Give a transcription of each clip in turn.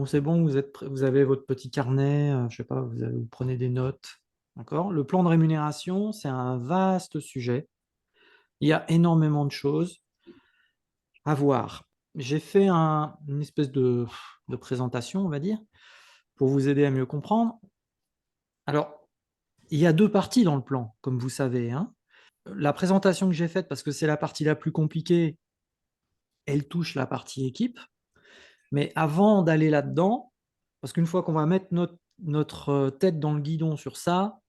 c'est bon, vous avez votre petit carnet, je sais pas, vous prenez des notes, d'accord? Le plan de rémunération, c'est un vaste sujet. Il y a énormément de choses à voir. J'ai fait une espèce de présentation, on va dire, pour vous aider à mieux comprendre. Alors, il y a 2 parties dans le plan, comme vous savez, hein. La présentation que j'ai faite, parce que c'est la partie la plus compliquée, elle touche la partie équipe. Mais avant d'aller là-dedans, parce qu'une fois qu'on va mettre notre tête dans le guidon sur ça,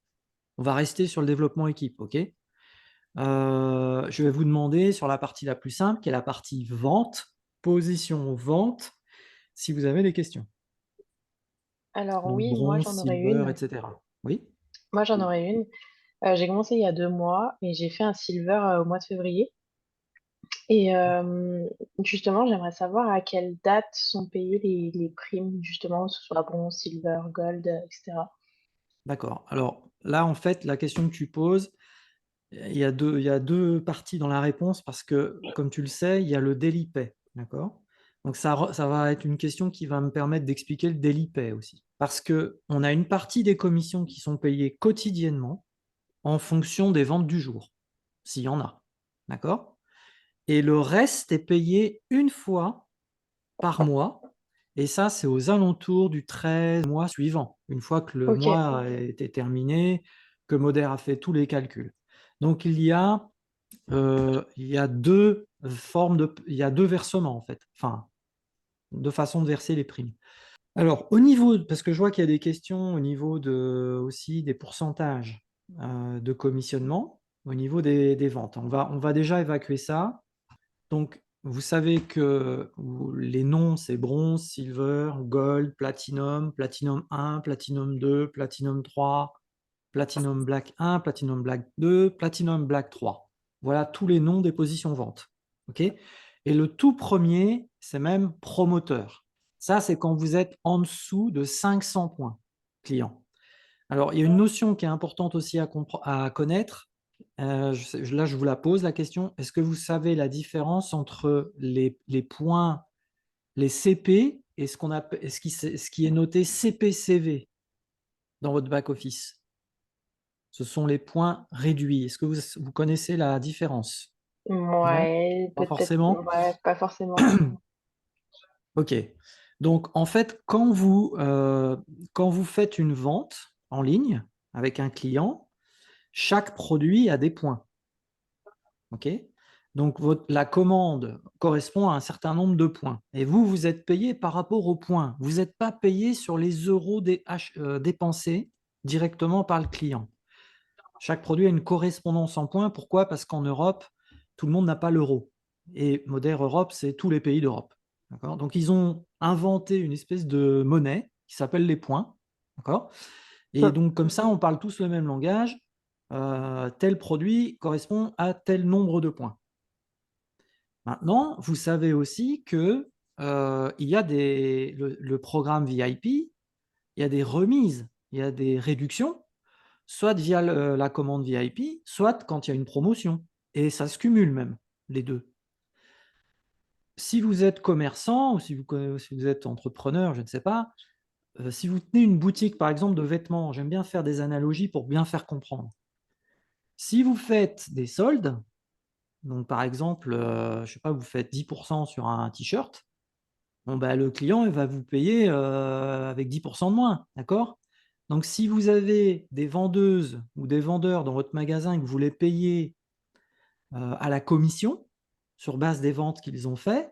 on va rester sur le développement équipe, OK? Je vais vous demander sur la partie la plus simple, qui est la partie vente, position vente, si vous avez des questions. Alors Donc oui, moi bronze, j'en aurais silver une. et cetera. Oui? Moi j'en aurais une. J'ai commencé il y a 2 mois et j'ai fait un silver au mois de février. Et justement, j'aimerais savoir à quelle date sont payées les primes, justement, que ce soit bronze, silver, gold, etc. D'accord. Alors là, en fait, la question que tu poses, il y a deux parties dans la réponse parce que, comme tu le sais, il y a le daily pay, d'accord? Donc ça va être une question qui va me permettre d'expliquer le daily pay aussi. Parce qu'on a une partie des commissions qui sont payées quotidiennement en fonction des ventes du jour, s'il y en a, d'accord? Et le reste est payé une fois par mois et ça, c'est aux alentours du 13 mois suivant, une fois que le Ok, mois a été terminé, que Moder a fait tous les calculs. Donc il y a 2 versements en fait, enfin 2 façons de verser les primes. Alors au niveau parce que je vois qu'il y a des questions au niveau aussi des pourcentages, de commissionnement, au niveau des ventes. On va déjà évacuer ça. Donc vous savez que les noms, c'est bronze, silver, gold, platinum 1, platinum 2, platinum 3, platinum black 1, platinum black 2, platinum black 3. Voilà tous les noms des positions vente. OK? Et le tout premier, c'est même promoteur. Ça, c'est quand vous êtes en dessous de 500 points clients. Alors, il y a une notion qui est importante aussi à connaître. Là, je vous la pose la question. Est-ce que vous savez la différence entre les points, les CP et ce qui est noté CPCV dans votre back-office? Ce sont les points réduits. Est-ce que vous connaissez la différence? Non? ouais, Pas peut-être, forcément? ouais, pas forcément. OK. Donc en fait, quand vous faites une vente en ligne avec un client, chaque produit a des points. OK? Donc la commande correspond à un certain nombre de points et vous êtes payé par rapport aux points. Vous n'êtes pas payé sur les euros dépensés directement par le client. Chaque produit a une correspondance en points. Pourquoi? Parce qu'en Europe, tout le monde n'a pas l'euro et Moder Europe, c'est tous les pays d'Europe. D'accord? Donc ils ont inventé une espèce de monnaie qui s'appelle les points. D'accord? Et donc comme ça, on parle tous le même langage. Tel produit correspond à tel nombre de points. Maintenant, vous savez aussi que, il y a le programme VIP, il y a des remises, il y a des réductions, soit via la commande VIP, soit quand il y a une promotion et ça se cumule même, les 2. Si vous êtes commerçant ou si vous êtes entrepreneur, je ne sais pas, si vous tenez une boutique, par exemple, de vêtements, j'aime bien faire des analogies pour bien faire comprendre. Si vous faites des soldes, donc par exemple, je sais pas, vous faites 10 sur un t-shirt. Bon, bah, le client, il va vous payer, avec 10 de moins, d'accord? Donc si vous avez des vendeuses ou des vendeurs dans votre magasin et que vous les payez, à la commission, sur base des ventes qu'ils ont fait,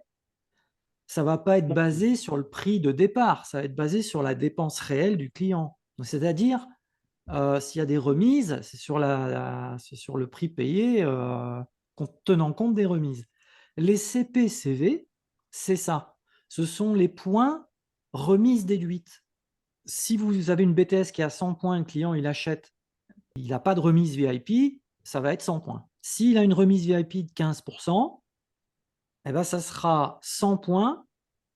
ça va pas être basé sur le prix de départ, ça va être basé sur la dépense réelle du client. Donc c'est-à-dire, s'il y a des remises, c'est sur le prix payé, tenant compte des remises. Les CPCV, c'est ça. Ce sont les points remises déduites. Si vous avez une BTS qui a 100 points, le client il achète, il n'a pas de remise VIP, ça va être 100 points. S'il a une remise VIP de 15 eh ben, ça sera 100 points,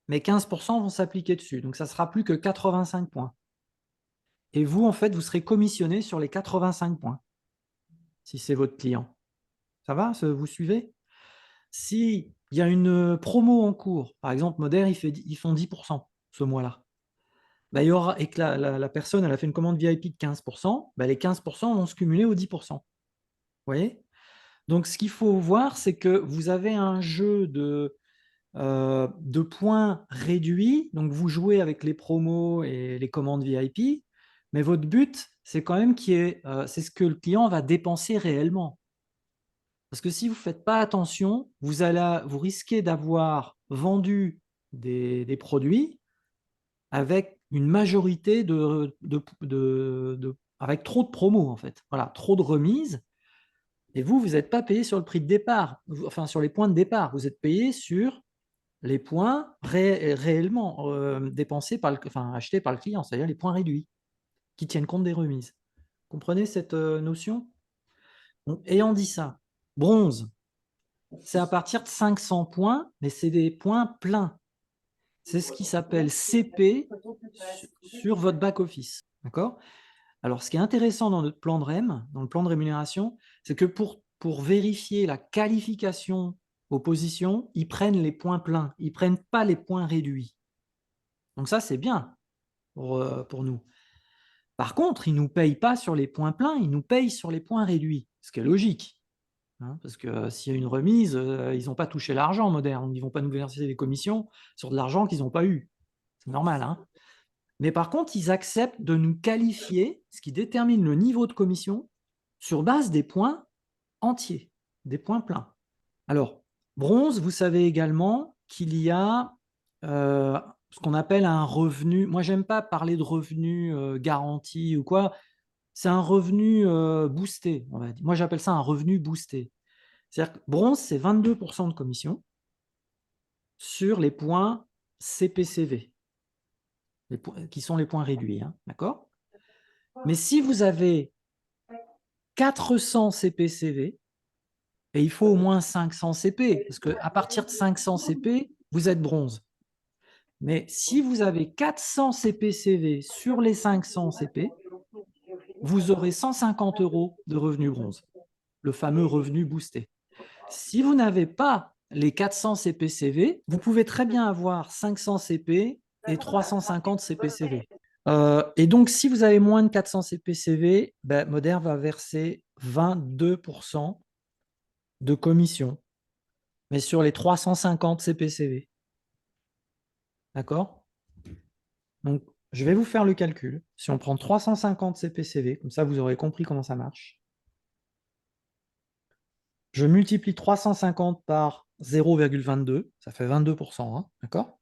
mais 15 vont s'appliquer dessus. Donc ça sera plus que 85 points. Et vous, en fait, vous serez commissionné sur les 85 points, si c'est votre client. Ça va? Vous suivez? S'il y a une promo en cours, par exemple, Moder, ils font 10 ce mois-là. bah, il y aura, et que la personne elle a fait une commande VIP de 15%, bah, les 15% vont se cumuler aux 10%. Vous voyez? Donc, ce qu'il faut voir, c'est que vous avez un jeu de points réduits. Donc, vous jouez avec les promos et les commandes VIP, mais votre but, c'est quand même c'est ce que le client va dépenser réellement. Parce que si vous ne faites pas attention, vous risquez d'avoir vendu des produits avec une majorité avec trop de promos, en fait. Voilà, trop de remises. Et vous n'êtes pas payé sur le prix de départ, enfin sur les points de départ. Vous êtes payé sur les points réellement dépensés enfin, achetés par le client, c'est-à-dire les points réduits, qui tiennent compte des remises. Comprenez cette notion? Donc, ayant dit ça, bronze, c'est à partir de 500 points, mais c'est des points pleins. C'est ce qui s'appelle CP sur votre back-office. D'accord? Alors, ce qui est intéressant dans notre plan de REM, dans le plan de rémunération, c'est que pour vérifier la qualification aux positions, ils prennent les points pleins, ils ne prennent pas les points réduits. Donc ça, c'est bien pour nous. Par contre, ils ne nous payent pas sur les points pleins, ils nous payent sur les points réduits, ce qui est logique. Hein, parce que s'il y a une remise, ils n'ont pas touché l'argent moderne, ils ne vont pas nous verser des commissions sur de l'argent qu'ils n'ont pas eu. C'est normal. Hein. Mais par contre, ils acceptent de nous qualifier, ce qui détermine le niveau de commission, sur base des points entiers, des points pleins. Alors, bronze, vous savez également qu'il y a ce qu'on appelle un revenu. Moi, j'aime pas parler de revenu garanti ou quoi. C'est un revenu boosté, on va dire. Moi, j'appelle ça un revenu boosté. C'est-à-dire que bronze, c'est 22% de commission sur les points CPCV, qui sont les points réduits. Hein, d'accord? Mais si vous avez 400 CPCV, et il faut au moins 500 CP, parce qu'à partir de 500 CP, vous êtes bronze. Mais si vous avez 400 CPCV sur les 500 CP, vous aurez 150 € de revenu bronze, le fameux revenu boosté. Si vous n'avez pas les 400 CPCV, vous pouvez très bien avoir 500 CP et 350 CPCV. Et donc, si vous avez moins de 400 CPCV, ben, Modern va verser 22% de commission, mais sur les 350 CPCV. D'accord? Donc, je vais vous faire le calcul. Si on prend 350 CPCV, comme ça vous aurez compris comment ça marche. Je multiplie 350 par 0,22, ça fait 22%, hein, d'accord?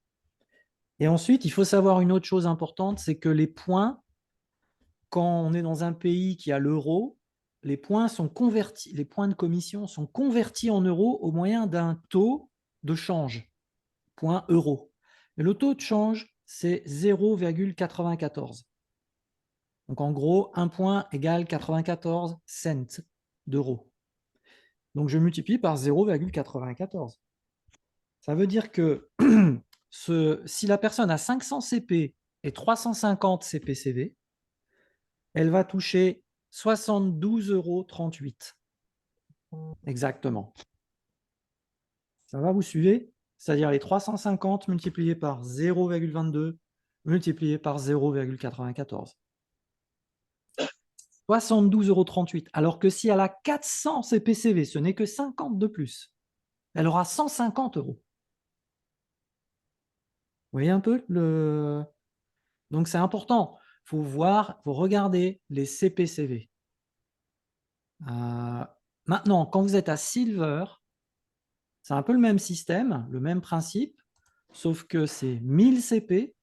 Et ensuite, il faut savoir une autre chose importante, c'est que les points, quand on est dans un pays qui a l'euro, les points sont convertis, les points de commission sont convertis en euros au moyen d'un taux de change, point euro. Et le taux de change, c'est 0,94. Donc en gros, 1 point égale 94 cents d'euros. Donc je multiplie par 0,94. Ça veut dire que si la personne a 500 CP et 350 CPCV, elle va toucher 72,38 € exactement. Ça va, vous suivez? C'est-à-dire les 350 multipliés par 0,22 multiplié par 0,94. 72,38 €. Alors que si elle a 400 CPCV, ce n'est que 50 de plus. Elle aura 150 €. Vous voyez un peu le... Donc c'est important. Il faut voir, il faut regarder les CPCV. Maintenant, quand vous êtes à Silver, c'est un peu le même système, le même principe, sauf que c'est 1000 CP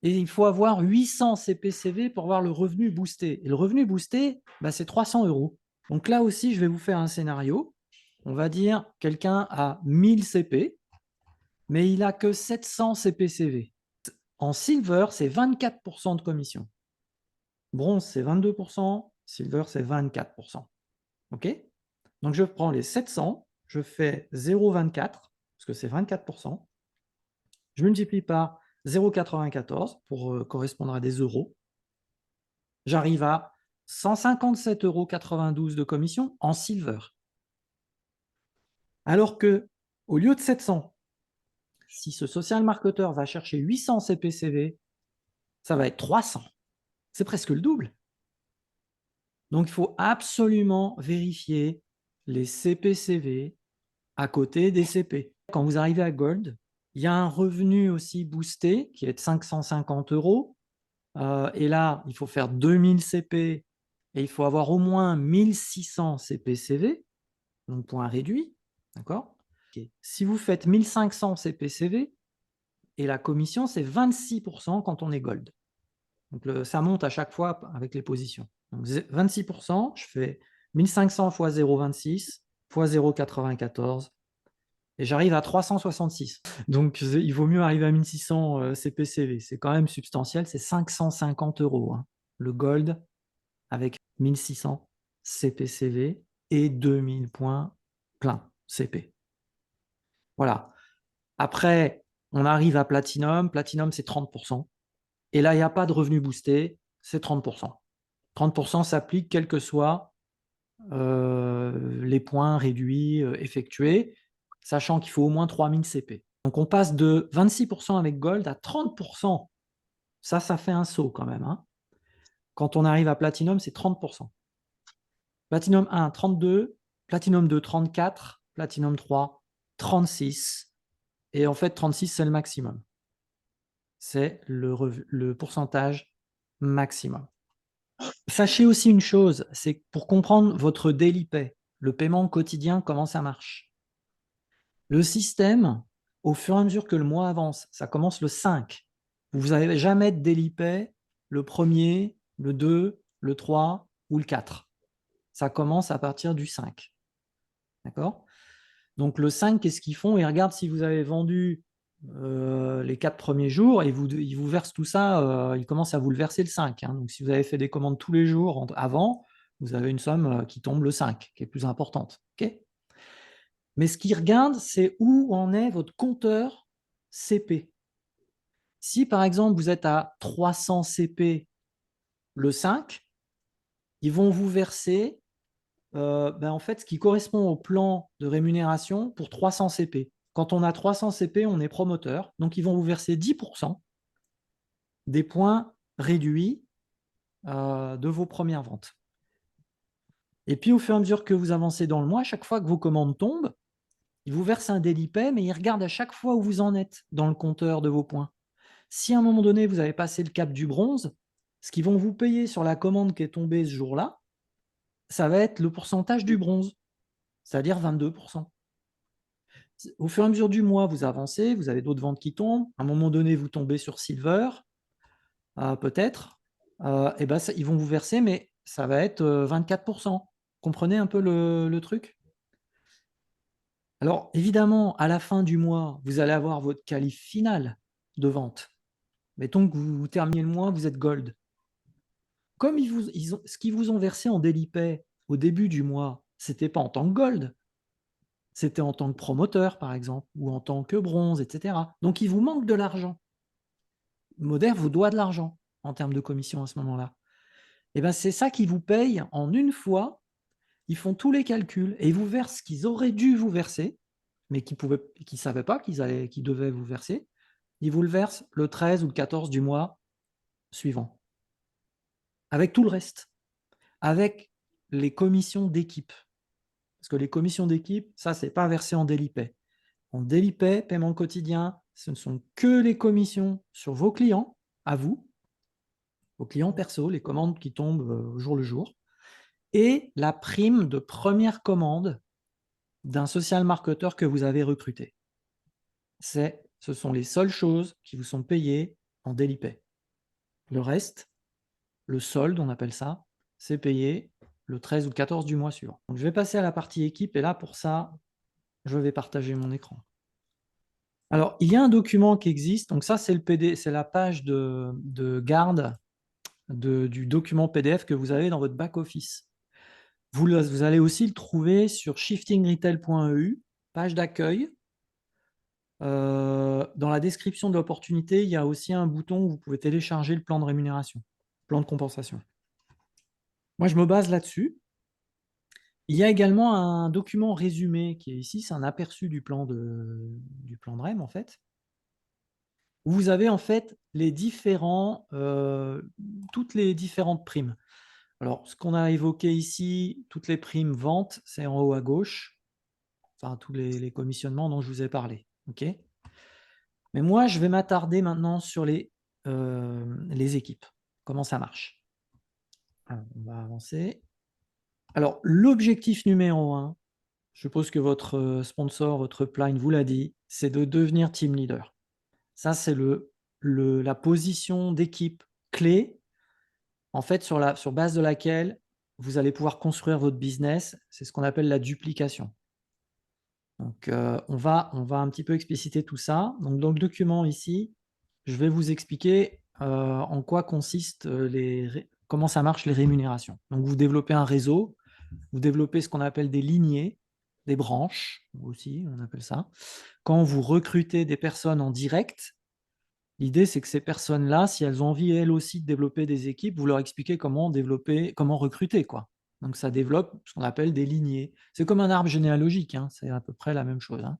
et il faut avoir 800 CPCV pour avoir le revenu boosté. Et le revenu boosté, bah, c'est 300 €. Donc là aussi, je vais vous faire un scénario. On va dire quelqu'un a 1000 CP, mais il n'a que 700 CPCV. En Silver, c'est 24% de commission. Bronze, c'est 22%. Silver, c'est 24%. OK? Donc, je prends les 700, je fais 0,24, parce que c'est 24%. Je multiplie par 0,94 pour correspondre à des euros. J'arrive à 157,92 € de commission en Silver. Alors que, au lieu de 700, si ce social marketeur va chercher 800 CPCV, ça va être 300. C'est presque le double. Donc, il faut absolument vérifier les CPCV à côté des CP. Quand vous arrivez à Gold, il y a un revenu aussi boosté qui est de 550 euros. Et là, il faut faire 2000 CP et il faut avoir au moins 1600 CPCV, donc point réduit. D'accord. Okay. Si vous faites 1500 CPCV, et la commission, c'est 26% quand on est Gold. Donc, ça monte à chaque fois avec les positions. Donc, 26%, je fais 1500 fois 0,26 fois 0,94 et j'arrive à 366. Donc, il vaut mieux arriver à 1600 CPCV. C'est quand même substantiel, c'est 550 euros. Hein. Le Gold avec 1600 CPCV et 2000 points plein CP. Voilà. Après, on arrive à Platinum. Platinum, c'est 30%. Et là, il n'y a pas de revenu boosté, c'est 30%. 30% s'applique quels que soient les points réduits effectués, sachant qu'il faut au moins 3000 CP. Donc, on passe de 26% avec Gold à 30%. Ça fait un saut quand même. Hein. Quand on arrive à Platinum, c'est 30%. Platinum 1, 32. Platinum 2, 34. Platinum 3, 36. Et en fait, 36, c'est le maximum. C'est le pourcentage maximum. Sachez aussi une chose, c'est que pour comprendre votre daily pay, le paiement quotidien, comment ça marche. Le système, au fur et à mesure que le mois avance, ça commence le 5. Vous n'avez jamais de daily pay le 1er, le 2, le 3 ou le 4. Ça commence à partir du 5. D'accord? Donc le 5, qu'est-ce qu'ils font? Ils regardent si vous avez vendu les 4 premiers jours et ils vous versent tout ça, ils commencent à vous le verser le 5. Hein. Donc si vous avez fait des commandes tous les jours avant, vous avez une somme qui tombe le 5, qui est plus importante. Okay. Mais ce qu'ils regardent, c'est où en est votre compteur CP. Si par exemple vous êtes à 300 CP le 5, ils vont vous verser en fait, ce qui correspond au plan de rémunération pour 300 CP. Quand on a 300 CP, on est promoteur. Donc, ils vont vous verser 10% des points réduits de vos premières ventes. Et puis, au fur et à mesure que vous avancez dans le mois, à chaque fois que vos commandes tombent, ils vous versent un daily pay, mais ils regardent à chaque fois où vous en êtes dans le compteur de vos points. Si à un moment donné, vous avez passé le cap du bronze, ce qu'ils vont vous payer sur la commande qui est tombée ce jour-là, ça va être le pourcentage du bronze, c'est-à-dire 22%. Au fur et à mesure du mois, vous avancez, vous avez d'autres ventes qui tombent. À un moment donné, vous tombez sur Silver, peut-être. Et ben, ils vont vous verser, mais ça va être 24%. Comprenez un peu le truc? Alors, évidemment, à la fin du mois, vous allez avoir votre qualif final de vente. Mettons que vous terminez le mois, vous êtes gold. Comme ce qu'ils vous ont versé en daily pay au début du mois, ce n'était pas en tant que gold, c'était en tant que promoteur, par exemple, ou en tant que bronze, etc. Donc, il vous manque de l'argent. Moder vous doit de l'argent en termes de commission à ce moment-là. Et ben, c'est ça qu'ils vous payent en une fois. Ils font tous les calculs et ils vous versent ce qu'ils auraient dû vous verser, mais qu'ils ne savaient pas qu'ils devaient vous verser. Ils vous le versent le 13 ou le 14 du mois suivant. Avec tout le reste. Avec les commissions d'équipe. Parce que les commissions d'équipe, ça, ce n'est pas versé en daily pay. En daily pay, paiement quotidien, ce ne sont que les commissions sur vos clients, à vous, vos clients perso, les commandes qui tombent au jour le jour, et la prime de première commande d'un social marketeur que vous avez recruté. Ce sont les seules choses qui vous sont payées en daily pay. Le reste, le solde, on appelle ça, c'est payé le 13 ou le 14 du mois suivant. Donc, je vais passer à la partie équipe, et là, pour ça, je vais partager mon écran. Alors, il y a un document qui existe. Donc, ça, c'est le PD, c'est la page de garde du document PDF que vous avez dans votre back-office. Vous allez aussi le trouver sur shiftingretail.eu, page d'accueil. Dans la description de l'opportunité, il y a aussi un bouton où vous pouvez télécharger le plan de rémunération, plan de compensation. Moi, je me base là-dessus. Il y a également un document résumé qui est ici, c'est un aperçu du plan de REM en fait. où vous avez en fait toutes les différentes primes. Alors, ce qu'on a évoqué ici, toutes les primes vente, c'est en haut à gauche, enfin tous les commissionnements dont je vous ai parlé. Ok. Mais moi, je vais m'attarder maintenant sur les équipes. Comment ça marche? Alors, on va avancer. Alors, l'objectif numéro un, je suppose que votre sponsor, votre upline vous l'a dit, c'est de devenir team leader. Ça, c'est la position d'équipe clé, en fait, sur base de laquelle vous allez pouvoir construire votre business. C'est ce qu'on appelle la duplication. Donc, on va un petit peu expliciter tout ça. Donc, dans le document ici, je vais vous expliquer en quoi consistent comment ça marche les rémunérations. Donc, vous développez un réseau, vous développez ce qu'on appelle des lignées, des branches aussi, on appelle ça. Quand vous recrutez des personnes en direct, l'idée c'est que ces personnes-là, si elles ont envie elles aussi de développer des équipes, vous leur expliquez comment développer, comment recruter, quoi. Donc ça développe ce qu'on appelle des lignées. C'est comme un arbre généalogique, hein, c'est à peu près la même chose, hein.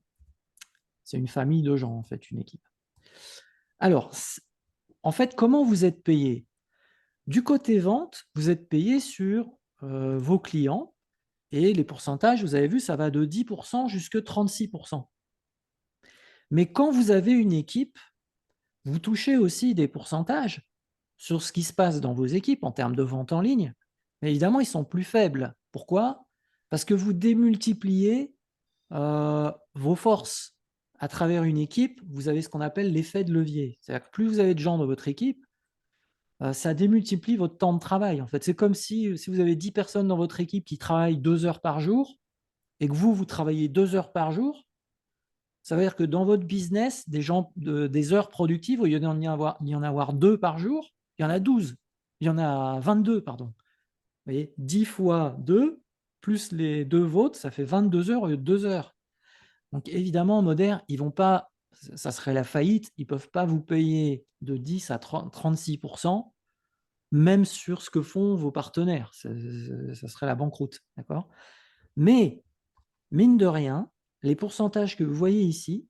C'est une famille de gens, en fait, une équipe. Alors, en fait, comment vous êtes payé? Du côté vente, vous êtes payé sur vos clients et les pourcentages, vous avez vu, ça va de 10% jusqu'à 36%. Mais quand vous avez une équipe, vous touchez aussi des pourcentages sur ce qui se passe dans vos équipes en termes de vente en ligne. Mais évidemment, ils sont plus faibles. Pourquoi? Parce que vous démultipliez vos forces. À travers une équipe, vous avez ce qu'on appelle l'effet de levier. C'est-à-dire que plus vous avez de gens dans votre équipe, ça démultiplie votre temps de travail. En fait, c'est comme si vous avez 10 personnes dans votre équipe qui travaillent 2 heures par jour et que vous travaillez 2 heures par jour, ça veut dire que dans votre business, des heures productives, au lieu d'y en avoir 2 par jour, il y en a 12. Il y en a 22, pardon. Vous voyez, 10 fois 2, plus les 2 vôtres, ça fait 22 heures au lieu de 2 heures. Donc évidemment, Modern, ils vont pas, ça serait la faillite, ils ne peuvent pas vous payer de 10 à 36%, même sur ce que font vos partenaires. Ça serait la banqueroute. D'accord? Mais, mine de rien, les pourcentages que vous voyez ici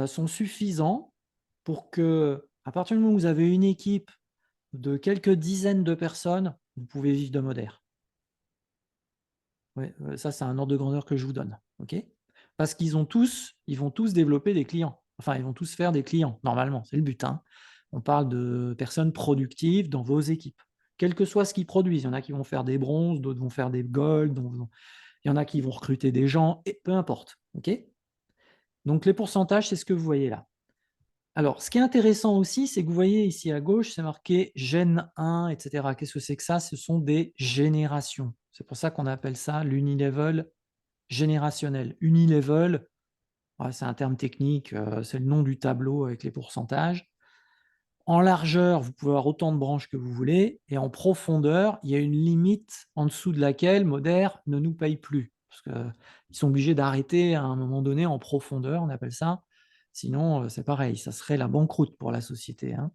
sont suffisants pour que, à partir du moment où vous avez une équipe de quelques dizaines de personnes, vous pouvez vivre de Modern. Ouais, ça, c'est un ordre de grandeur que je vous donne. Ok? Parce ils vont tous développer des clients. Enfin, ils vont tous faire des clients, normalement, c'est le but, hein. On parle de personnes productives dans vos équipes, quel que soit ce qu'ils produisent. Il y en a qui vont faire des bronzes, d'autres vont faire des golds, il y en a qui vont recruter des gens, et peu importe. Ok? Donc, les pourcentages, c'est ce que vous voyez là. Alors, ce qui est intéressant aussi, c'est que vous voyez ici à gauche, c'est marqué Gen 1, etc. Qu'est-ce que c'est que ça? Ce sont des générations. C'est pour ça qu'on appelle ça l'unilevel générationnel. Unilevel, ouais, c'est un terme technique, c'est le nom du tableau avec les pourcentages. En largeur, vous pouvez avoir autant de branches que vous voulez, et en profondeur, il y a une limite en dessous de laquelle Modern ne nous paye plus, parce qu'ils sont obligés d'arrêter à un moment donné en profondeur, on appelle ça. Sinon, c'est pareil, ça serait la banqueroute pour la société, hein.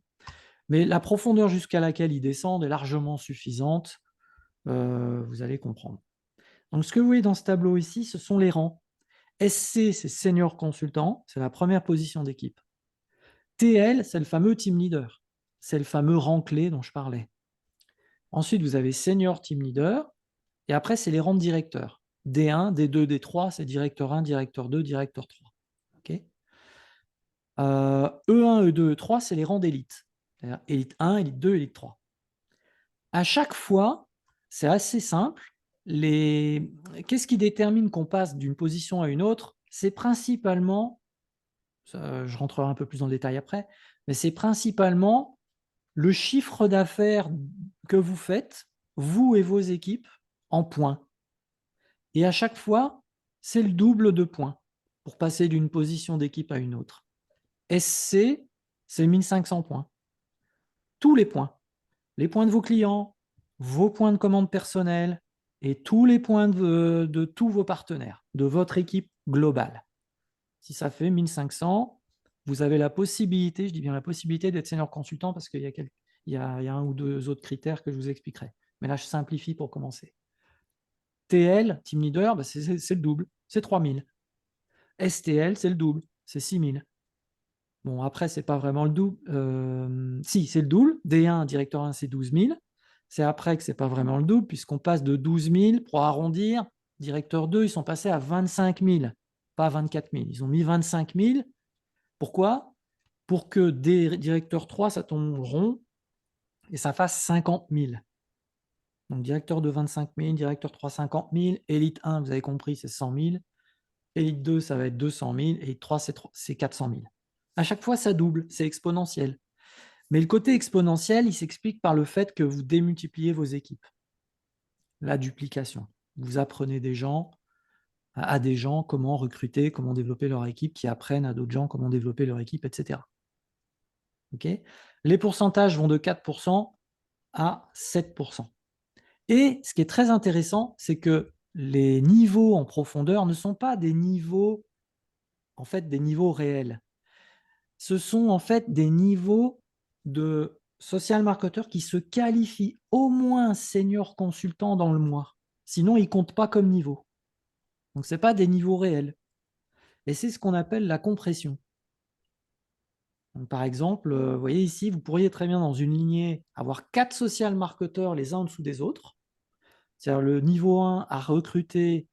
Mais la profondeur jusqu'à laquelle ils descendent est largement suffisante, vous allez comprendre. Donc, ce que vous voyez dans ce tableau ici, ce sont les rangs. SC, c'est senior consultant, c'est la première position d'équipe. TL, c'est le fameux team leader, c'est le fameux rang clé dont je parlais. Ensuite, vous avez senior team leader, et après, c'est les rangs de directeur. D1, D2, D3, c'est directeur 1, directeur 2, directeur 3. Okay, E1, E2, E3, c'est les rangs d'élite. Élite 1, élite 2, élite 3. À chaque fois, c'est assez simple. Qu'est-ce qui détermine qu'on passe d'une position à une autre? C'est principalement, je rentrerai un peu plus dans le détail après, mais c'est principalement le chiffre d'affaires que vous faites, vous et vos équipes, en points. Et à chaque fois, c'est le double de points pour passer d'une position d'équipe à une autre. SC, c'est 1500 points. Tous les points de vos clients, vos points de commande personnelle et tous les points de tous vos partenaires, de votre équipe globale. Si ça fait 1500, vous avez la possibilité, je dis bien la possibilité d'être senior consultant parce qu'il y a un ou deux autres critères que je vous expliquerai. Mais là, je simplifie pour commencer. TL, team leader, bah, c'est le double, c'est 3000. STL, c'est le double, c'est 6000. Bon, après, c'est pas vraiment le double. Si, c'est le double. D1, directeur 1, c'est 12 000. C'est après que c'est pas vraiment le double, puisqu'on passe de 12 000, pour arrondir, directeur 2, ils sont passés à 25 000, pas 24 000. Ils ont mis 25 000. Pourquoi? Pour que directeur 3, ça tombe rond et ça fasse 50 000. Donc, directeur 2, 25 000, directeur 3, 50 000. Élite 1, vous avez compris, c'est 100 000. Élite 2, ça va être 200 000. Élite 3, c'est 400 000. À chaque fois, ça double, c'est exponentiel. Mais le côté exponentiel, il s'explique par le fait que vous démultipliez vos équipes. La duplication. Vous apprenez à des gens comment recruter, comment développer leur équipe, qui apprennent à d'autres gens comment développer leur équipe, etc. Okay. Les pourcentages vont de 4% à 7%. Et ce qui est très intéressant, c'est que les niveaux en profondeur ne sont pas des niveaux, en fait, des niveaux réels. Ce sont en fait des niveaux de social marketeur qui se qualifient au moins senior consultant dans le mois. Sinon, ils ne comptent pas comme niveau. Donc, ce n'est pas des niveaux réels. Et c'est ce qu'on appelle la compression. Donc, par exemple, vous voyez ici, vous pourriez très bien dans une lignée avoir 4 social marketeurs les uns en dessous des autres. C'est-à-dire le niveau 1 a recruté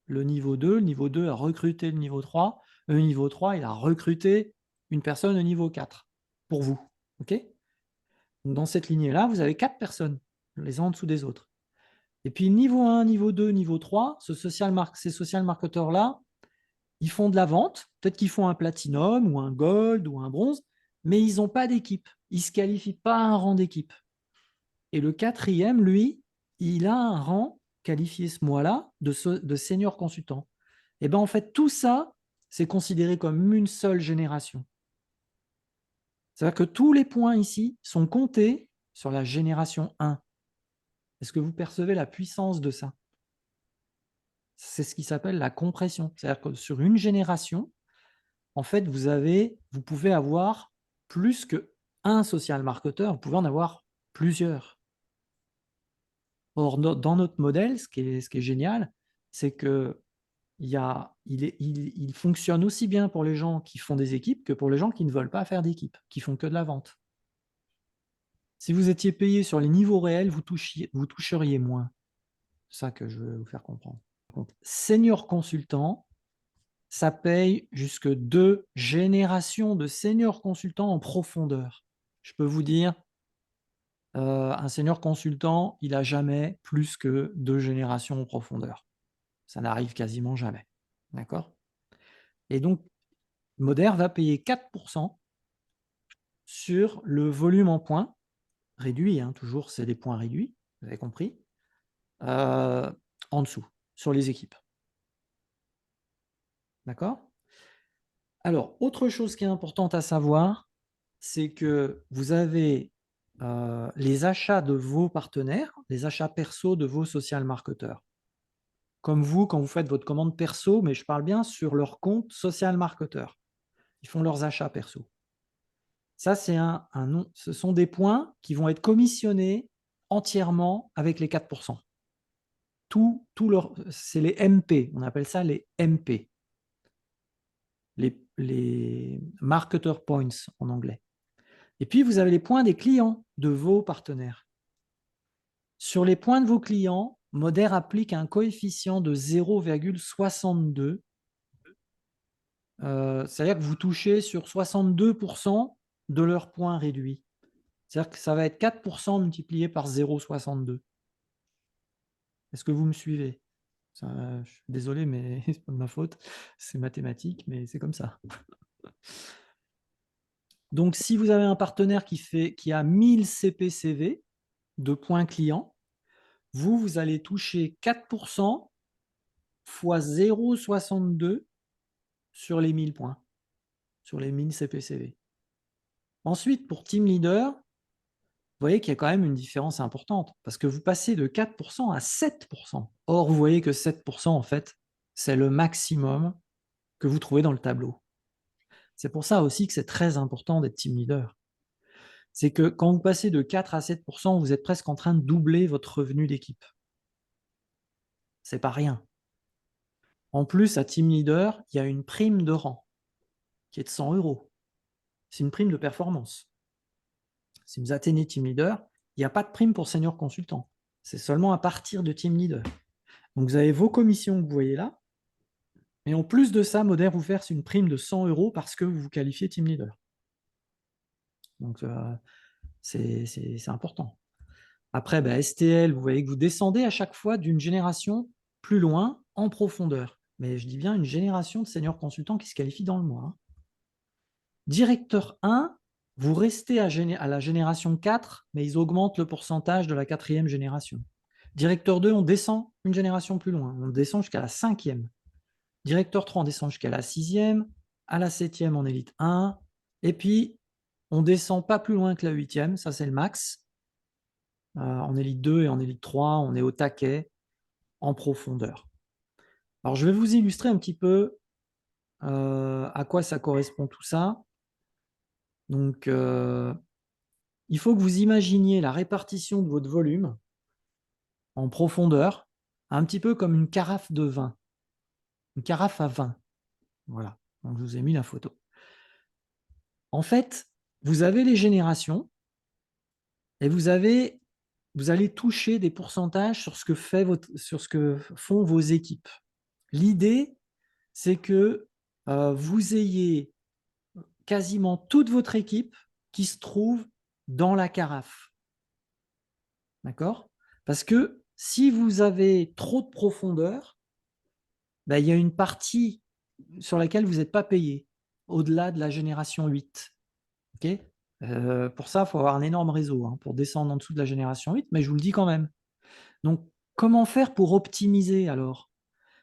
le niveau 2, le niveau 2 a recruté le niveau 3, le niveau 3, il a recruté une personne au niveau 4 pour vous. OK? Donc, dans cette lignée-là, vous avez 4 personnes, les uns en dessous des autres. Et puis niveau 1, niveau 2, niveau 3, ces social marketeurs-là, ils font de la vente, peut-être qu'ils font un platinum ou un gold ou un bronze, mais ils n'ont pas d'équipe. Ils ne se qualifient pas à un rang d'équipe. Et le quatrième, lui, il a un rang qualifié ce mois-là de senior consultant. Et bien en fait, tout ça, c'est considéré comme une seule génération. C'est-à-dire que tous les points ici sont comptés sur la génération 1. Est-ce que vous percevez la puissance de ça? C'est ce qui s'appelle la compression. C'est-à-dire que sur une génération, en fait, vous pouvez avoir plus qu'un social marketeur, vous pouvez en avoir plusieurs. Or, dans notre modèle, ce qui est génial, c'est que il fonctionne aussi bien pour les gens qui font des équipes que pour les gens qui ne veulent pas faire d'équipe, qui font que de la vente. Si vous étiez payé sur les niveaux réels, vous toucheriez moins. C'est ça que je veux vous faire comprendre. Donc, senior consultant, ça paye jusque 2 générations de senior consultants en profondeur. Je peux vous dire, un senior consultant, il n'a jamais plus que 2 générations en profondeur. Ça n'arrive quasiment jamais. D'accord? Et donc, Moder va payer 4% sur le volume en points, réduit, hein, toujours c'est des points réduits, vous avez compris, en dessous, sur les équipes. D'accord? Alors, autre chose qui est importante à savoir, c'est que vous avez les achats de vos partenaires, les achats perso de vos social marketeurs. Comme vous, quand vous faites votre commande perso, mais je parle bien sur leur compte social marketeur. Ils font leurs achats perso. Ça, c'est ce sont des points qui vont être commissionnés entièrement avec les 4%. C'est les MP, on appelle ça les MP, les marketer points en anglais. Et puis, vous avez les points des clients de vos partenaires. Sur les points de vos clients, Moder applique un coefficient de 0,62. C'est-à-dire que vous touchez sur 62% de leurs points réduits. C'est-à-dire que ça va être 4% multiplié par 0,62. Est-ce que vous me suivez? Je suis désolé, mais c'est pas de ma faute. C'est mathématique, mais c'est comme ça. Donc, si vous avez un partenaire qui a 1000 CPCV de points clients, vous allez toucher 4% fois 0,62 sur les 1000 points, sur les 1000 CPCV. Ensuite, pour Team Leader, vous voyez qu'il y a quand même une différence importante, parce que vous passez de 4% à 7%. Or, vous voyez que 7%, en fait, c'est le maximum que vous trouvez dans le tableau. C'est pour ça aussi que c'est très important d'être team leader. C'est que quand vous passez de 4 à 7%, vous êtes presque en train de doubler votre revenu d'équipe. C'est pas rien. En plus, à team leader, il y a une prime de rang qui est de 100 €. c'est une prime de performance. Si vous atteignez team leader, il n'y a pas de prime pour senior consultant. C'est seulement à partir de team leader. Donc, vous avez vos commissions que vous voyez là. Et en plus de ça, Moder vous verse une prime de 100 € parce que vous vous qualifiez team leader. Donc, c'est important. Après, STL, vous voyez que vous descendez à chaque fois d'une génération plus loin en profondeur. Mais je dis bien une génération de seniors consultants qui se qualifient dans le mois. Hein. Directeur 1, vous restez à la génération 4, mais ils augmentent le pourcentage de la 4e génération. Directeur 2, on descend une génération plus loin. On descend jusqu'à la 5e. Directeur 3, on descend jusqu'à la 6e. À la 7e, on élite 1. Et puis, on descend pas plus loin que la 8e. Ça, c'est le max. En élite 2 et en élite 3, on est au taquet en profondeur. Alors, je vais vous illustrer un petit peu à quoi ça correspond tout ça. Donc, il faut que vous imaginiez la répartition de votre volume en profondeur, un petit peu comme une carafe de vin, une carafe à vin. Voilà, donc je vous ai mis la photo. En fait, vous avez les générations et vous allez toucher des pourcentages sur ce que font vos équipes. L'idée, c'est que vous ayez quasiment toute votre équipe qui se trouve dans la carafe. D'accord? Parce que si vous avez trop de profondeur, il y a une partie sur laquelle vous n'êtes pas payé, au-delà de la génération 8. Okay, pour ça, il faut avoir un énorme réseau hein, pour descendre en dessous de la génération 8, mais je vous le dis quand même. Donc, comment faire pour optimiser alors?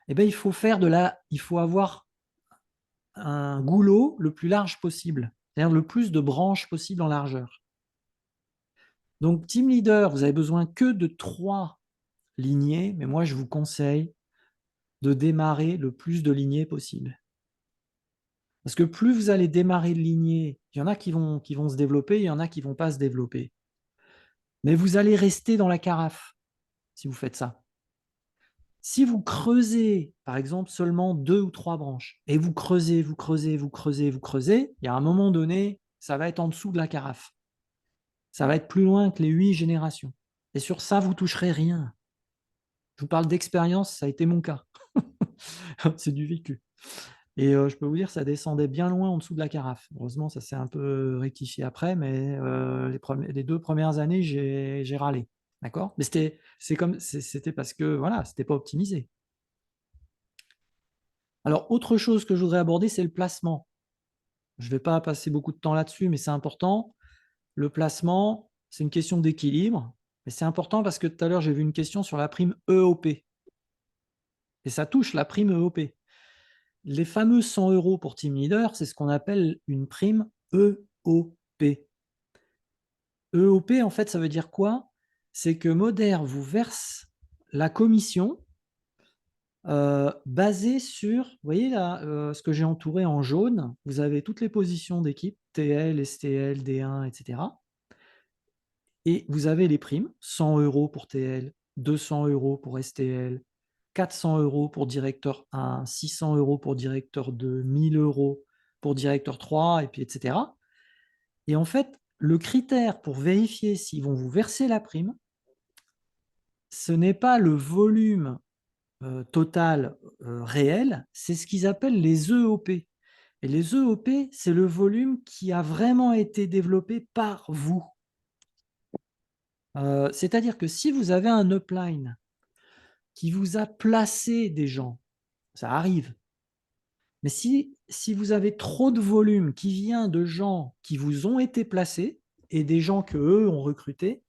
Eh bien, il faut avoir un goulot le plus large possible, c'est-à-dire le plus de branches possible en largeur. Donc, team leader, vous avez besoin que de 3 lignées, mais moi, je vous conseille de démarrer le plus de lignées possible. Parce que plus vous allez démarrer de lignées, il y en a qui vont se développer, il y en a qui ne vont pas se développer. Mais vous allez rester dans la carafe si vous faites ça. Si vous creusez, par exemple, seulement 2 ou 3 branches, et vous creusez, il y a un moment donné, ça va être en dessous de la carafe. Ça va être plus loin que les 8 générations. Et sur ça, vous ne toucherez rien. Je vous parle d'expérience, ça a été mon cas. C'est du vécu. Et je peux vous dire, ça descendait bien loin en dessous de la carafe. Heureusement, ça s'est un peu rectifié après, mais les 2 premières années, j'ai râlé. D'accord? Mais c'était parce que voilà, c'était pas optimisé. Alors, autre chose que je voudrais aborder, c'est le placement. Je ne vais pas passer beaucoup de temps là-dessus, mais c'est important. Le placement, c'est une question d'équilibre. Et c'est important parce que tout à l'heure, j'ai vu une question sur la prime EOP. Et ça touche la prime EOP. Les fameux 100 € pour Team Leader, c'est ce qu'on appelle une prime EOP. EOP, en fait, ça veut dire quoi? C'est que Moder vous verse la commission basée sur, vous voyez là, ce que j'ai entouré en jaune, vous avez toutes les positions d'équipe, TL, STL, D1, etc. Et vous avez les primes, 100 € pour TL, 200 € pour STL, 400 € pour directeur 1, 600 € pour directeur 2, 1000 € pour directeur 3, et puis etc. Et en fait, le critère pour vérifier s'ils vont vous verser la prime, ce n'est pas le volume total réel, c'est ce qu'ils appellent les EOP. Et les EOP, c'est le volume qui a vraiment été développé par vous. C'est-à-dire que si vous avez un upline qui vous a placé des gens, ça arrive, mais si vous avez trop de volume qui vient de gens qui vous ont été placés et des gens qu'eux ont recrutés,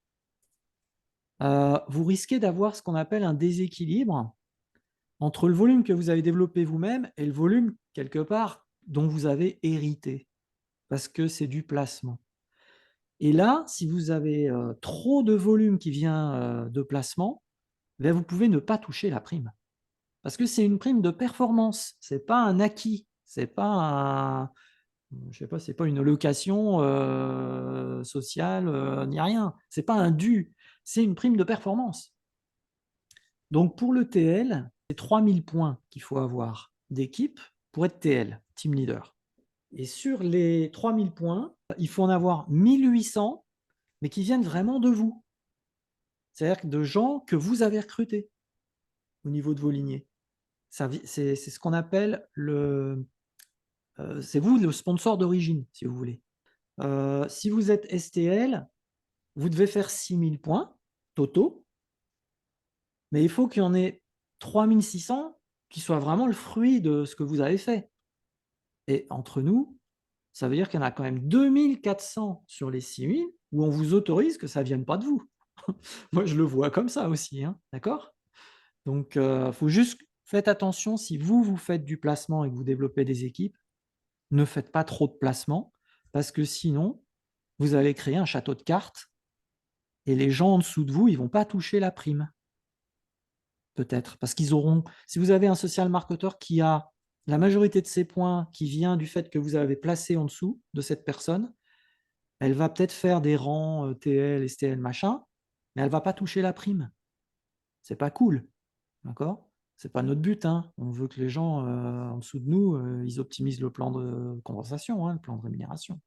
vous risquez d'avoir ce qu'on appelle un déséquilibre entre le volume que vous avez développé vous-même et le volume, quelque part, dont vous avez hérité, parce que c'est du placement. Et là, si vous avez trop de volume qui vient de placement, vous pouvez ne pas toucher la prime. Parce que c'est une prime de performance, ce n'est pas un acquis, c'est pas c'est pas une location sociale, ni rien. C'est pas un dû, c'est une prime de performance. Donc pour le TL, c'est 3000 points qu'il faut avoir d'équipe pour être TL, team leader. Et sur les 3000 points, il faut en avoir 1800, mais qui viennent vraiment de vous. C'est-à-dire de gens que vous avez recrutés au niveau de vos lignées. C'est ce qu'on appelle c'est vous le sponsor d'origine, si vous voulez. Si vous êtes STL, vous devez faire 6000 points totaux, mais il faut qu'il y en ait 3600 qui soient vraiment le fruit de ce que vous avez fait. Et entre nous, ça veut dire qu'il y en a quand même 2400 sur les 6000 où on vous autorise que ça ne vienne pas de vous. Moi, je le vois comme ça aussi, hein, d'accord? Donc, faut juste faites attention si vous faites du placement et que vous développez des équipes, ne faites pas trop de placements parce que sinon, vous allez créer un château de cartes et les gens en dessous de vous, ils vont pas toucher la prime. Peut-être parce qu'ils auront si vous avez un social marketer qui a la majorité de ses points qui vient du fait que vous avez placé en dessous de cette personne, elle va peut-être faire des rangs, TL, STL, machin, mais elle va pas toucher la prime. C'est pas cool, d'accord? C'est pas notre but, hein. On veut que les gens, en dessous de nous, ils optimisent le plan de compensation, hein, le plan de rémunération.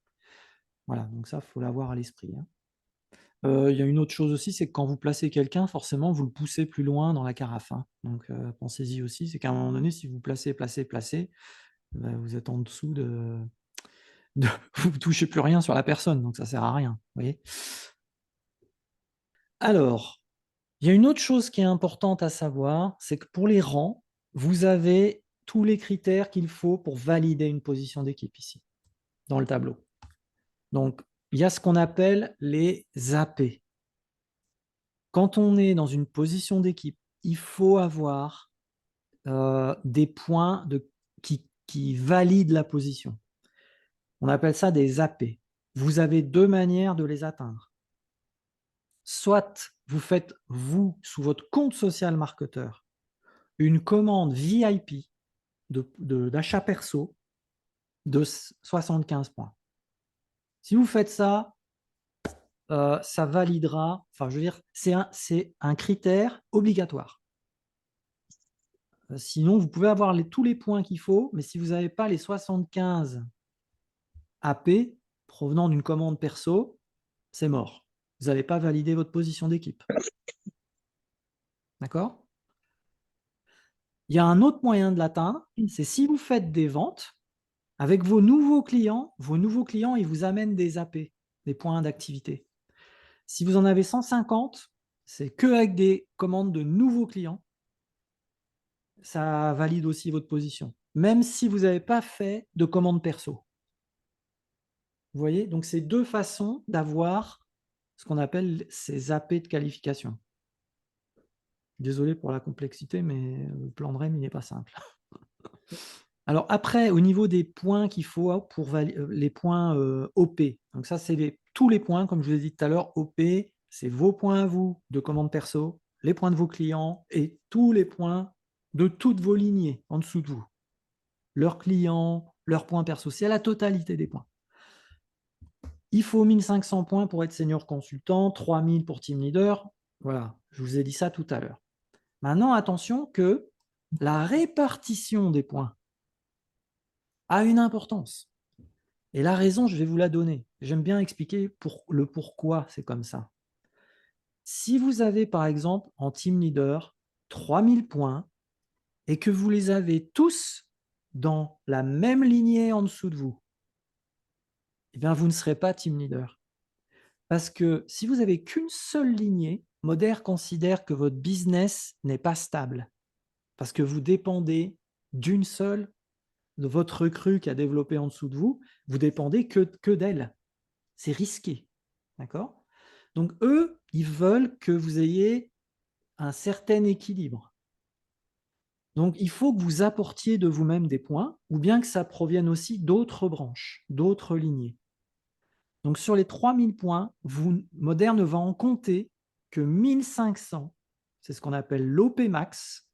Voilà, donc ça, faut l'avoir à l'esprit, hein. Il y a une autre chose aussi, c'est que quand vous placez quelqu'un, forcément, vous le poussez plus loin dans la carafe, hein. Donc, pensez-y aussi, c'est qu'à un moment donné, si vous placez, placez, placez, bah, vous êtes en dessous de vous touchez plus rien sur la personne, donc ça sert à rien, vous voyez? Alors, il y a une autre chose qui est importante à savoir, c'est que pour les rangs, vous avez tous les critères qu'il faut pour valider une position d'équipe ici, dans le tableau. Donc, il y a ce qu'on appelle les AP. Quand on est dans une position d'équipe, il faut avoir des points qui valident la position. On appelle ça des AP. Vous avez deux manières de les atteindre. Soit vous faites, vous, sous votre compte social marketeur, une commande VIP d'achat perso de 75 points. Si vous faites ça, ça validera, enfin je veux dire, c'est un critère obligatoire. Sinon, vous pouvez avoir tous les points qu'il faut, mais si vous n'avez pas les 75 AP provenant d'une commande perso, c'est mort. Vous n'allez pas valider votre position d'équipe. D'accord? Il y a un autre moyen de l'atteindre, c'est si vous faites des ventes avec vos nouveaux clients, ils vous amènent des AP, des points d'activité. Si vous en avez 150, c'est que avec des commandes de nouveaux clients, ça valide aussi votre position, même si vous n'avez pas fait de commande perso. Vous voyez? Donc, c'est deux façons d'avoir ce qu'on appelle ces AP de qualification. Désolé pour la complexité, mais le plan de REM, il n'est pas simple. Alors après, au niveau des points qu'il faut pour les points OP, donc ça, c'est tous les points, comme je vous ai dit tout à l'heure, OP, c'est vos points à vous de commande perso, les points de vos clients et tous les points de toutes vos lignées en dessous de vous. Leurs clients, leurs points perso, c'est la totalité des points. Il faut 1500 points pour être senior consultant, 3000 pour team leader. Voilà, je vous ai dit ça tout à l'heure. Maintenant, attention que la répartition des points a une importance. Et la raison, je vais vous la donner. J'aime bien expliquer le pourquoi c'est comme ça. Si vous avez, par exemple, en team leader, 3000 points et que vous les avez tous dans la même lignée en dessous de vous, eh bien, vous ne serez pas team leader. Parce que si vous n'avez qu'une seule lignée, Moder considère que votre business n'est pas stable. Parce que vous dépendez d'une seule, de votre recrue qui a développé en dessous de vous, vous dépendez que d'elle. C'est risqué. D'accord? Donc, eux, ils veulent que vous ayez un certain équilibre. Donc, il faut que vous apportiez de vous-même des points, ou bien que ça provienne aussi d'autres branches, d'autres lignées. Donc, sur les 3000 points, Modern ne va en compter que 1500. C'est ce qu'on appelle l'OP max.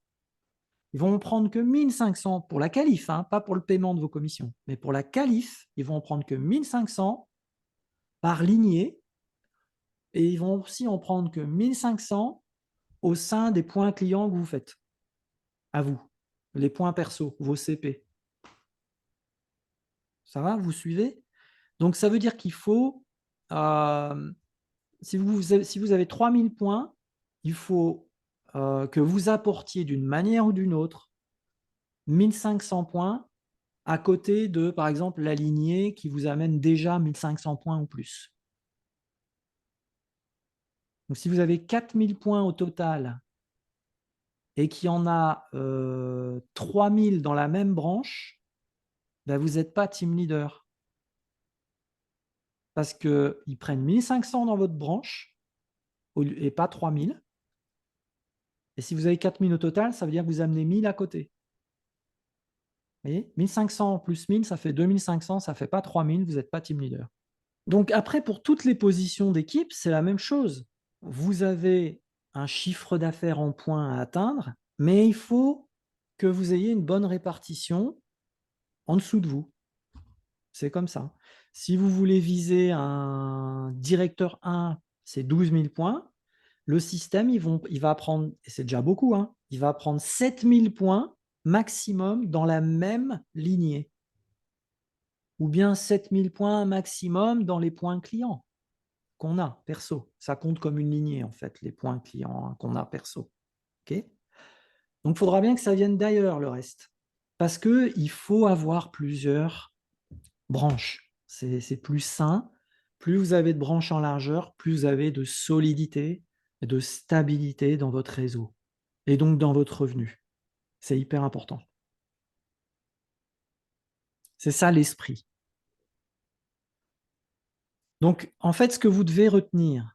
Ils vont en prendre que 1500 pour la qualif, hein, pas pour le paiement de vos commissions. Mais pour la qualif, ils vont en prendre que 1500 par lignée. Et ils vont aussi en prendre que 1500 au sein des points clients que vous faites. À vous. Les points perso, vos CP. Ça va, vous suivez? Donc ça veut dire qu'il faut, si vous avez 3000 points, il faut, que vous apportiez d'une manière ou d'une autre 1500 points à côté de, par exemple, la lignée qui vous amène déjà 1500 points ou plus. Donc si vous avez 4000 points au total et qu'il y en a 3000 dans la même branche, ben vous n'êtes pas team leader. Parce qu'ils prennent 1500 dans votre branche et pas 3000. Et si vous avez 4000 au total, ça veut dire que vous amenez 1000 à côté. Vous voyez, 1500 plus 1000, ça fait 2500, ça ne fait pas 3000, vous n'êtes pas team leader. Donc après, pour toutes les positions d'équipe, c'est la même chose. Vous avez un chiffre d'affaires en points à atteindre, mais il faut que vous ayez une bonne répartition en dessous de vous. C'est comme ça. Si vous voulez viser un directeur 1, c'est 12 000 points. Le système, il va prendre, et c'est déjà beaucoup, hein, il va prendre 7 000 points maximum dans la même lignée. Ou bien 7 000 points maximum dans les points clients qu'on a perso. Ça compte comme une lignée, en fait, les points clients, hein, qu'on a perso. Okay. Donc, il faudra bien que ça vienne d'ailleurs, le reste. Parce qu'il faut avoir plusieurs branches. C'est plus sain. Plus vous avez de branches en largeur, plus vous avez de solidité et de stabilité dans votre réseau et donc dans votre revenu. C'est hyper important. C'est ça l'esprit. Donc, en fait, ce que vous devez retenir,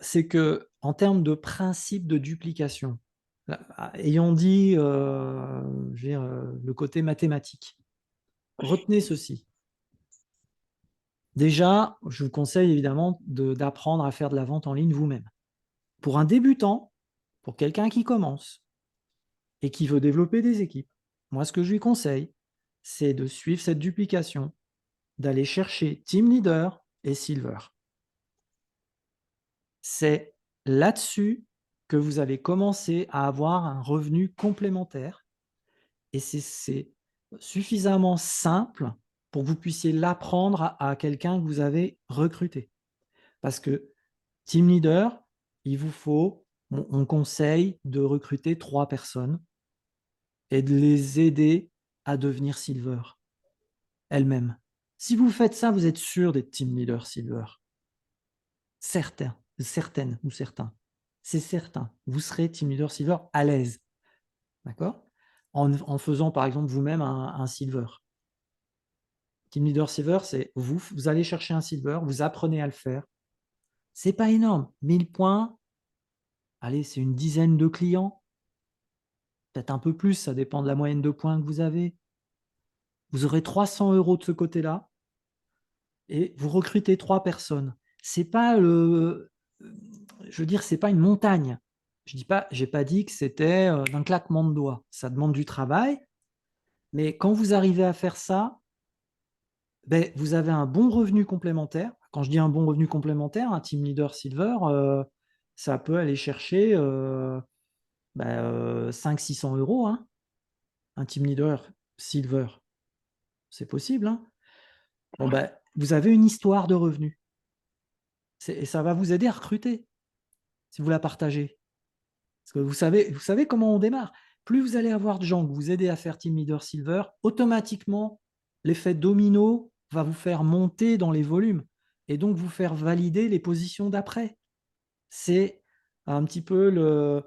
c'est que en termes de principe de duplication, ayant dit le côté mathématique, retenez ceci. Déjà, je vous conseille évidemment d'apprendre à faire de la vente en ligne vous-même. Pour un débutant, pour quelqu'un qui commence et qui veut développer des équipes, moi, ce que je lui conseille, c'est de suivre cette duplication, d'aller chercher Team Leader et Silver. C'est là-dessus que vous allez commencer à avoir un revenu complémentaire et c'est suffisamment simple pour que vous puissiez l'apprendre à quelqu'un que vous avez recruté. Parce que Team Leader, il vous faut, on conseille de recruter 3 personnes et de les aider à devenir Silver elles-mêmes. Si vous faites ça, vous êtes sûr d'être Team Leader Silver. Certaines ou certains. C'est certain. Vous serez Team Leader Silver à l'aise. D'accord, en faisant par exemple vous-même un Silver. Team Leader Silver, c'est vous allez chercher un Silver, vous apprenez à le faire. C'est pas énorme. 1000 points, allez, c'est une dizaine de clients. Peut-être un peu plus, ça dépend de la moyenne de points que vous avez. Vous aurez 300 € de ce côté-là et vous recrutez 3 personnes. C'est pas je veux dire, c'est pas une montagne. J'ai pas dit que c'était d'un claquement de doigts. Ça demande du travail, mais quand vous arrivez à faire ça, ben, vous avez un bon revenu complémentaire. Quand je dis un bon revenu complémentaire, un Team Leader Silver, ça peut aller chercher 500-600 €, hein. Un Team Leader Silver, c'est possible, hein. Bon, ben, vous avez une histoire de revenus. Et ça va vous aider à recruter si vous la partagez. Parce que vous savez comment on démarre. Plus vous allez avoir de gens que vous aidez à faire Team Leader Silver, automatiquement, l'effet domino va vous faire monter dans les volumes et donc vous faire valider les positions d'après. C'est un petit peu vous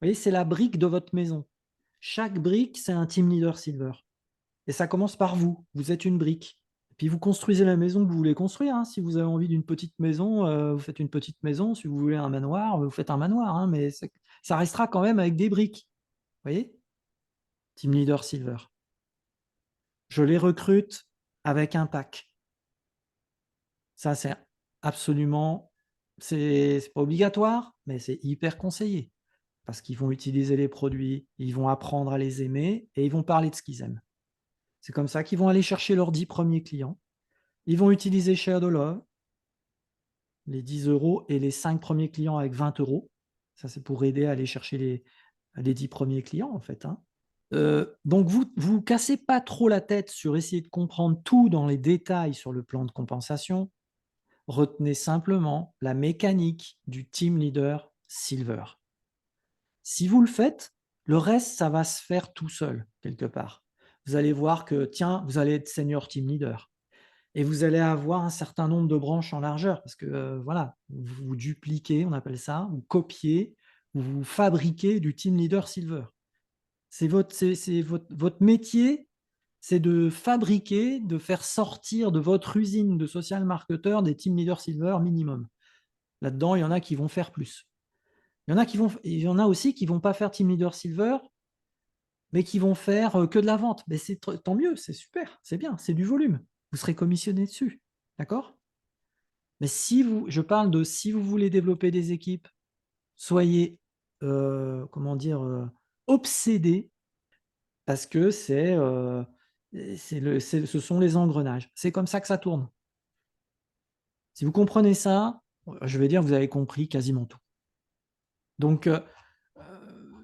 voyez, c'est la brique de votre maison. Chaque brique, c'est un Team Leader Silver. Et ça commence par vous. Vous êtes une brique. Puis vous construisez la maison que vous voulez construire, hein. Si vous avez envie d'une petite maison, vous faites une petite maison. Si vous voulez un manoir, vous faites un manoir, hein. Mais ça restera quand même avec des briques. Vous voyez? Team Leader Silver. Je les recrute avec un pack. Ça, c'est absolument, c'est pas obligatoire, mais c'est hyper conseillé. Parce qu'ils vont utiliser les produits, ils vont apprendre à les aimer et ils vont parler de ce qu'ils aiment. C'est comme ça qu'ils vont aller chercher leurs 10 premiers clients. Ils vont utiliser Share the Love, les 10 € et les 5 premiers clients avec 20 €. Ça, c'est pour aider à aller chercher les 10 premiers clients, en fait, hein. Donc, vous ne vous cassez pas trop la tête sur essayer de comprendre tout dans les détails sur le plan de compensation. Retenez simplement la mécanique du team leader Silver. Si vous le faites, le reste, ça va se faire tout seul, quelque part. Vous allez voir que, tiens, vous allez être senior team leader et vous allez avoir un certain nombre de branches en largeur parce que, voilà, vous dupliquez, on appelle ça, vous copiez, vous fabriquez du team leader Silver. C'est votre métier, c'est de fabriquer, de faire sortir de votre usine de social marketeur des team leaders Silver minimum. Là-dedans, il y en a qui vont faire plus. Il y en a aussi qui vont pas faire team leader Silver, mais qui vont faire que de la vente. Mais c'est tant mieux, c'est super, c'est bien, c'est du volume. Vous serez commissionné dessus, d'accord? Mais je parle de si vous voulez développer des équipes, soyez, comment dire, obsédés parce que ce sont les engrenages. C'est comme ça que ça tourne. Si vous comprenez ça, je vais dire que vous avez compris quasiment tout. Donc,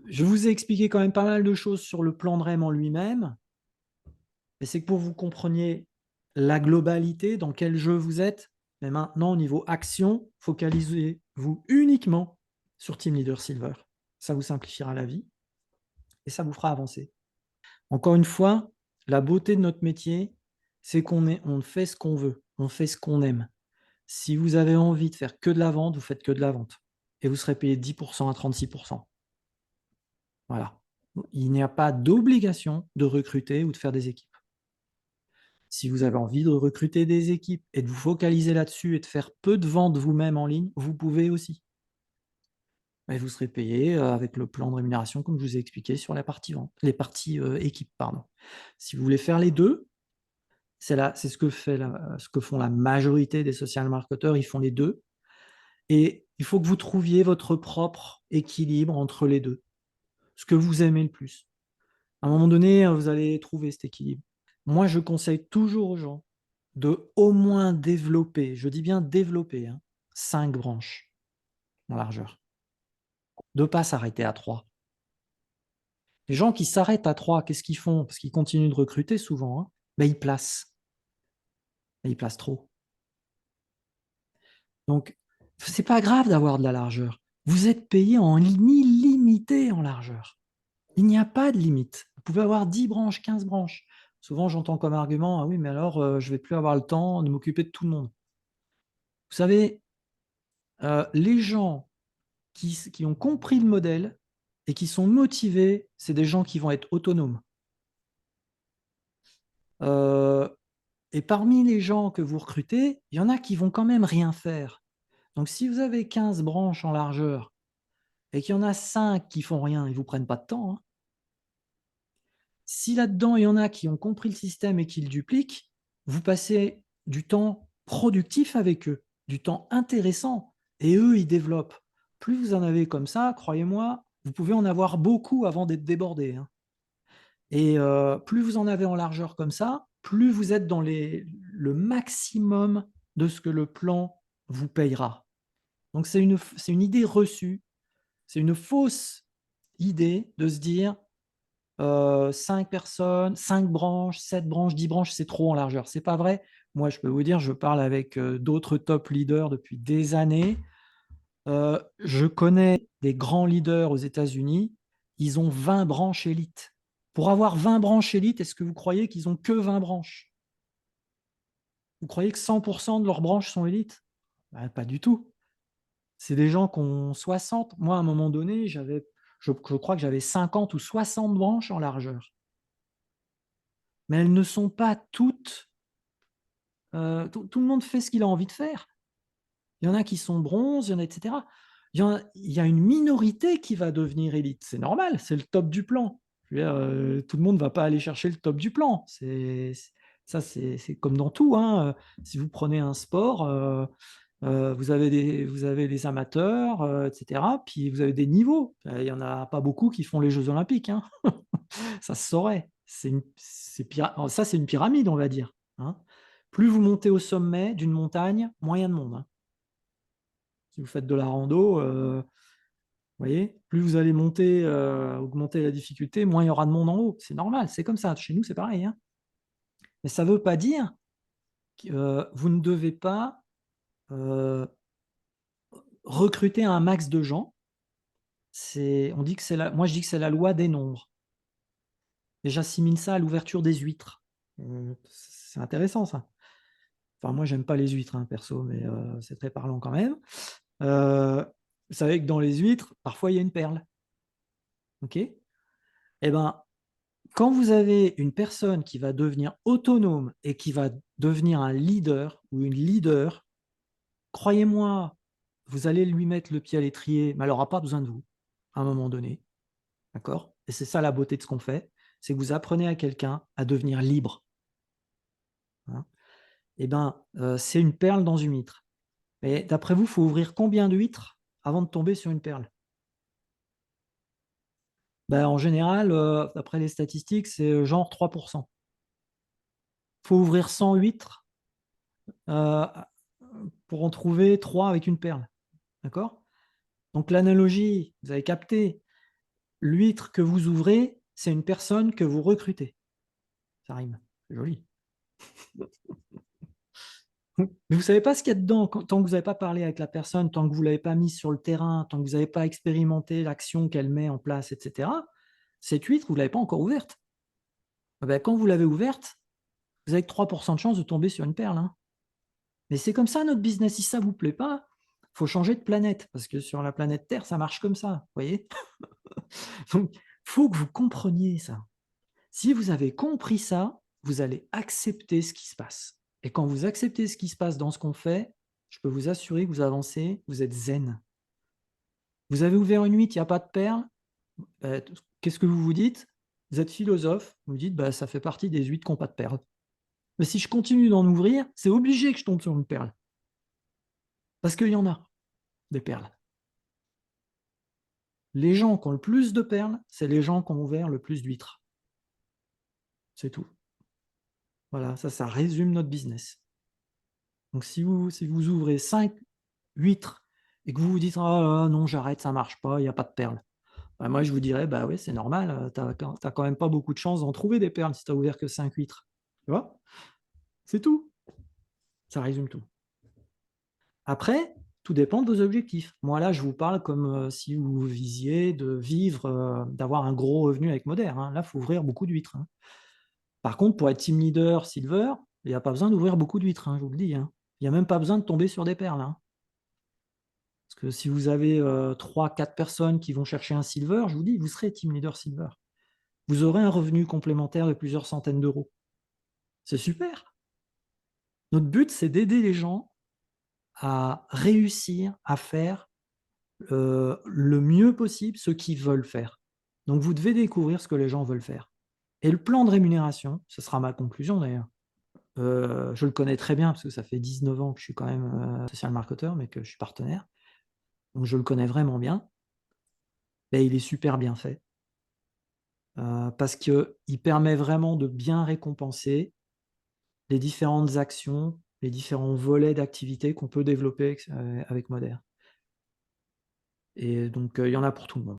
je vous ai expliqué quand même pas mal de choses sur le plan de REM en lui-même, mais c'est que pour que vous compreniez la globalité, dans quel jeu vous êtes. Mais maintenant, au niveau action, focalisez-vous uniquement sur Team Leader Silver. Ça vous simplifiera la vie et ça vous fera avancer. Encore une fois, la beauté de notre métier, c'est on fait ce qu'on veut, on fait ce qu'on aime. Si vous avez envie de faire que de la vente, vous faites que de la vente et vous serez payé 10% à 36%. Voilà. Il n'y a pas d'obligation de recruter ou de faire des équipes. Si vous avez envie de recruter des équipes et de vous focaliser là-dessus et de faire peu de ventes vous-même en ligne, vous pouvez aussi. Et vous serez payé avec le plan de rémunération comme je vous ai expliqué sur la partie vente, les parties équipes, pardon. Si vous voulez faire les deux, c'est ce que font la majorité des social marketeurs, ils font les deux. Et il faut que vous trouviez votre propre équilibre entre les deux, ce que vous aimez le plus. À un moment donné, vous allez trouver cet équilibre. Moi, je conseille toujours aux gens de au moins développer, je dis bien développer, 5 branches en largeur. De ne pas s'arrêter à 3. Les gens qui s'arrêtent à 3, qu'est-ce qu'ils font? Parce qu'ils continuent de recruter souvent, ben, ils placent. Et ils placent trop. Donc, c'est pas grave d'avoir de la largeur. Vous êtes payé en illimité en largeur. Il n'y a pas de limite. Vous pouvez avoir 10 branches, 15 branches. Souvent, j'entends comme argument, ah oui, mais alors, je ne vais plus avoir le temps de m'occuper de tout le monde. Vous savez, les gens qui ont compris le modèle et qui sont motivés, c'est des gens qui vont être autonomes. Et parmi les gens que vous recrutez, il y en a qui vont quand même rien faire. Donc, si vous avez 15 branches en largeur et qu'il y en a 5 qui font rien, ils ne vous prennent pas de temps. Si là-dedans, il y en a qui ont compris le système et qui le dupliquent, vous passez du temps productif avec eux, du temps intéressant, et eux, ils développent. Plus vous en avez comme ça, croyez-moi, vous pouvez en avoir beaucoup avant d'être débordé. Et plus vous en avez en largeur comme ça, plus vous êtes dans le maximum de ce que le plan vous payera. Donc c'est une idée reçue, c'est une fausse idée de se dire 5 personnes, 5 branches, 7 branches, 10 branches, c'est trop en largeur. C'est pas vrai. Moi, je peux vous dire, je parle avec d'autres top leaders depuis des années. Je connais des grands leaders aux États-Unis, ils ont 20 branches élites. Pour avoir 20 branches élites, est-ce que vous croyez qu'ils ont que 20 branches? Vous croyez que 100% de leurs branches sont élites? Ben, pas du tout. C'est des gens qui ont 60. Moi, à un moment donné, je crois que j'avais 50 ou 60 branches en largeur. Mais elles ne sont pas toutes. Tout le monde fait ce qu'il a envie de faire. Il y en a qui sont bronzes, il y en a, etc. Il y a une minorité qui va devenir élite. C'est normal, c'est le top du plan. Je veux dire, tout le monde ne va pas aller chercher le top du plan. C'est comme dans tout. Si vous prenez un sport, vous avez les amateurs, etc. Puis vous avez des niveaux. Il n'y en a pas beaucoup qui font les Jeux Olympiques. Ça se saurait. Ça, c'est une pyramide, on va dire. Plus vous montez au sommet d'une montagne, moins il y a de monde. Si vous faites de la rando, Vous voyez? Plus vous allez monter, augmenter la difficulté, moins il y aura de monde en haut. C'est normal, c'est comme ça. Chez nous, c'est pareil, hein. Mais ça ne veut pas dire que, vous ne devez pas, heu, recruter un max de gens. On dit que c'est la moi je dis que c'est la loi des nombres et j'assimile ça à l'ouverture des huîtres. C'est intéressant ça. Enfin moi j'aime pas les huîtres, hein, perso, mais c'est très parlant quand même. Vous savez que dans les huîtres, parfois il y a une perle, OK? Et ben, quand vous avez une personne qui va devenir autonome et qui va devenir un leader ou une leader, croyez-moi, vous allez lui mettre le pied à l'étrier, mais elle aura pas besoin de vous, à un moment donné, d'accord? Et c'est ça la beauté de ce qu'on fait, c'est que vous apprenez à quelqu'un à devenir libre, hein. Et ben, c'est une perle dans une huître. Mais d'après vous, il faut ouvrir combien d'huîtres avant de tomber sur une perle? Ben en général, d'après les statistiques, c'est, genre 3. Faut ouvrir 100 huîtres, heu, pour en trouver 3 avec une perle, d'accord? Donc l'analogie, vous avez capté, l'huître que vous ouvrez, c'est une personne que vous recrutez. Ça rime, c'est joli. Mais vous savez pas ce qu'il y a dedans tant que vous n'avez pas parlé avec la personne, tant que vous l'avez pas mise sur le terrain, tant que vous n'avez pas expérimenté l'action qu'elle met en place et cetera, cette huître, vous l'avez pas encore ouverte. Ah bah, quand vous l'avez ouverte, vous avez que 3 de chance de tomber sur une perle, hein. Mais c'est comme ça notre business. Si ça vous plaît pas, faut changer de planète parce que sur la planète Terre, ça marche comme ça, vous voyez? Donc faut que vous compreniez ça. Si vous avez compris ça, vous allez accepter ce qui se passe et quand vous acceptez ce qui se passe dans ce qu'on fait, je peux vous assurer que vous avancez, vous êtes zen. Vous avez ouvert une huître, il y a pas de perles, qu'est-ce que vous vous dites? Vous êtes philosophe, vous vous dites: «Bah, ça fait partie des huîtres qui ont pas de perles. Mais si je continue d'en ouvrir, c'est obligé que je tombe sur une perle, parce qu'il y en a des perles». Les gens qui ont le plus de perles, c'est les gens qui ont ouvert le plus d'huîtres. C'est tout. Voilà, ça résume notre business. Donc si vous ouvrez 5 huîtres et que vous vous dites: «Oh là là, non, j'arrête, ça marche pas, il y a pas de perles». Bah, moi, je vous dirais: «Bah oui, c'est normal, tu as quand même pas beaucoup de chances d'en trouver des perles si tu as ouvert que 5 huîtres». Tu vois? C'est tout. Ça résume tout. Après, tout dépend de vos objectifs. Moi, là, je vous parle comme, si vous visiez de vivre, d'avoir un gros revenu avec Moder, hein. Là, il faut ouvrir beaucoup d'huîtres, hein. Par contre, pour être team leader silver, il y a pas besoin d'ouvrir beaucoup d'huîtres, hein, je vous le dis, hein. Il y a même pas besoin de tomber sur des perles, hein. Parce que si vous avez, 3-4 personnes qui vont chercher un silver, je vous dis, vous serez team leader silver. Vous aurez un revenu complémentaire de plusieurs centaines d'euros. C'est super! Notre but, c'est d'aider les gens à réussir à faire, le mieux possible ce qu'ils veulent faire. Donc vous devez découvrir ce que les gens veulent faire et le plan de rémunération, ce sera ma conclusion d'ailleurs. Je le connais très bien parce que ça fait 19 ans que je suis quand même, social marketer, mais que je suis partenaire, donc je le connais vraiment bien. Et il est super bien fait, parce qu'il permet vraiment de bien récompenser les différentes actions, les différents volets d'activités qu'on peut développer avec Moder et donc il y en a pour tout le monde.